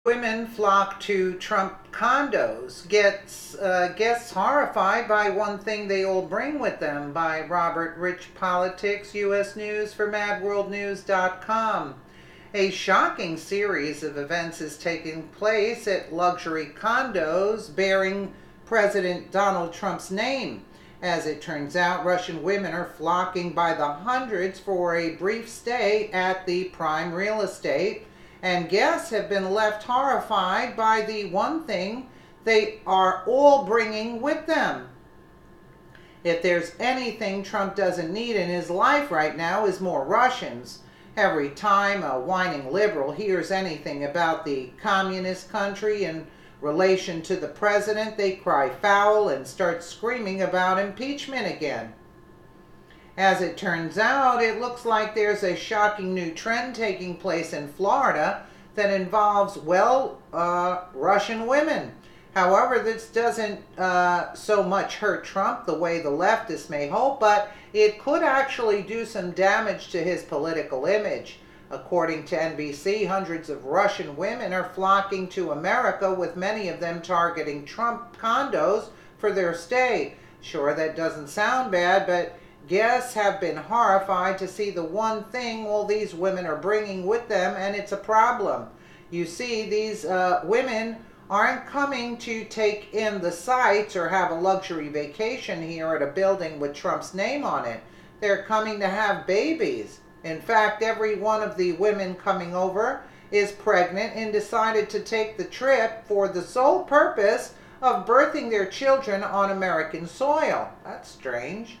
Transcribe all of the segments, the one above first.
Women flock to Trump condos. Guests horrified by one thing they all bring with them, by Robert Rich Politics, U.S. News for MadWorldNews.com. A shocking series of events is taking place at luxury condos bearing President Donald Trump's name. As it turns out, Russian women are flocking by the hundreds for a brief stay at the prime real estate, and guests have been left horrified by the one thing they are all bringing with them. If there's anything Trump doesn't need in his life right now is more Russians. Every time a whining liberal hears anything about the communist country in relation to the president, they cry foul and start screaming about impeachment again. As it turns out, it looks like there's a shocking new trend taking place in Florida that involves, Russian women. However, this doesn't so much hurt Trump the way the leftists may hope, but it could actually do some damage to his political image. According to NBC, hundreds of Russian women are flocking to America, with many of them targeting Trump condos for their stay. Sure, that doesn't sound bad, but guests have been horrified to see the one thing all these women are bringing with them, and it's a problem. You see, these women aren't coming to take in the sights or have a luxury vacation here at a building with Trump's name on it. They're coming to have babies. In fact, every one of the women coming over is pregnant and decided to take the trip for the sole purpose of birthing their children on American soil. That's strange.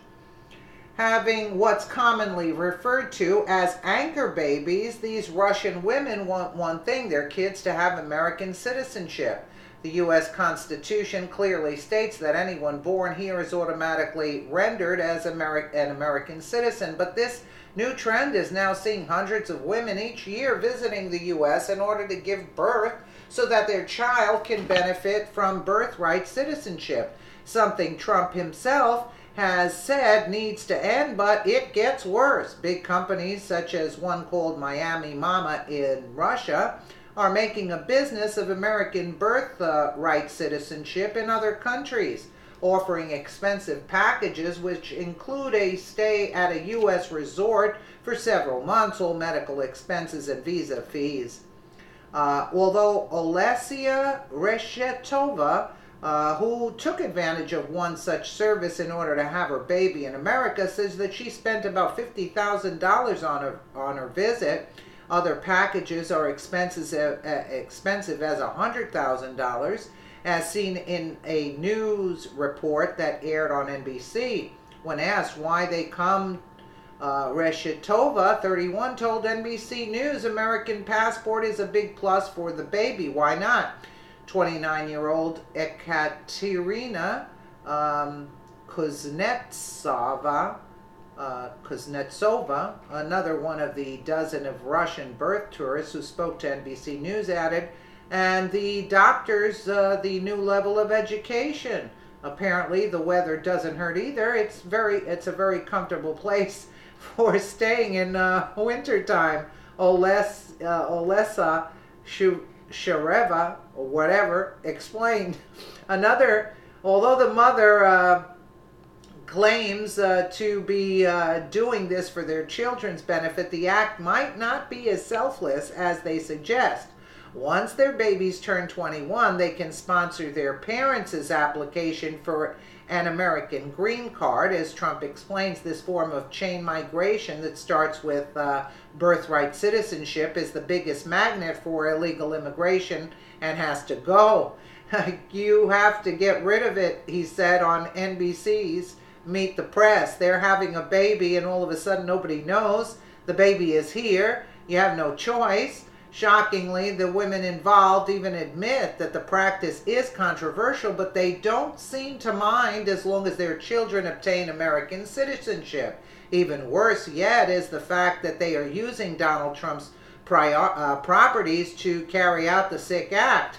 Having what's commonly referred to as anchor babies, these Russian women want one thing: their kids to have American citizenship. The U.S. Constitution clearly states that anyone born here is automatically rendered as an American citizen, but this new trend is now seeing hundreds of women each year visiting the U.S. in order to give birth so that their child can benefit from birthright citizenship, something Trump himself has said needs to end, but it gets worse. Big companies, such as one called Miami Mama in Russia, are making a business of American birthright citizenship in other countries, offering expensive packages which include a stay at a U.S. resort for several months, all medical expenses and visa fees. Although Olesia Reshetova, who took advantage of one such service in order to have her baby in America, says that she spent about $50,000 on her visit. Other packages are expensive as $100,000, as seen in a news report that aired on NBC. When asked why they come, Reshetova, 31, told NBC News, "American passport is a big plus for the baby. Why not?" 29-year-old Ekaterina Kuznetsova, another one of the dozen of Russian birth tourists who spoke to NBC News, added, "And the doctors, the new level of education. Apparently the weather doesn't hurt either. It's a very comfortable place for staying in wintertime." Olesa Shareva, or whatever, explained. Although the mother claims to be doing this for their children's benefit, the act might not be as selfless as they suggest. Once their babies turn 21, they can sponsor their parents' application for an American green card. As Trump explains, this form of chain migration that starts with birthright citizenship is the biggest magnet for illegal immigration and has to go. "You have to get rid of it," he said on NBC's Meet the Press. They're having a baby and all of a sudden nobody knows. The baby is here. You have no choice. Shockingly, the women involved even admit that the practice is controversial, but they don't seem to mind as long as their children obtain American citizenship. Even worse yet is the fact that they are using Donald Trump's properties to carry out the sick act.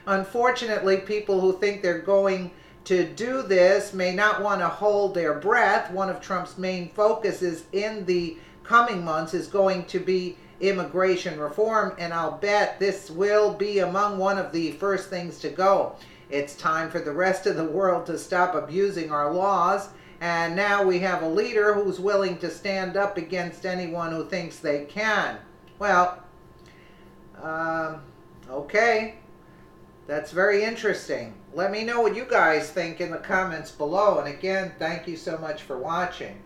Unfortunately, people who think they're going to do this may not want to hold their breath. One of Trump's main focuses in the coming months is going to be immigration reform, and I'll bet this will be among one of the first things to go. It's time for the rest of the world to stop abusing our laws, and now we have a leader who's willing to stand up against anyone who thinks they can. Well, okay. That's very interesting. Let me know what you guys think in the comments below. And again, thank you so much for watching.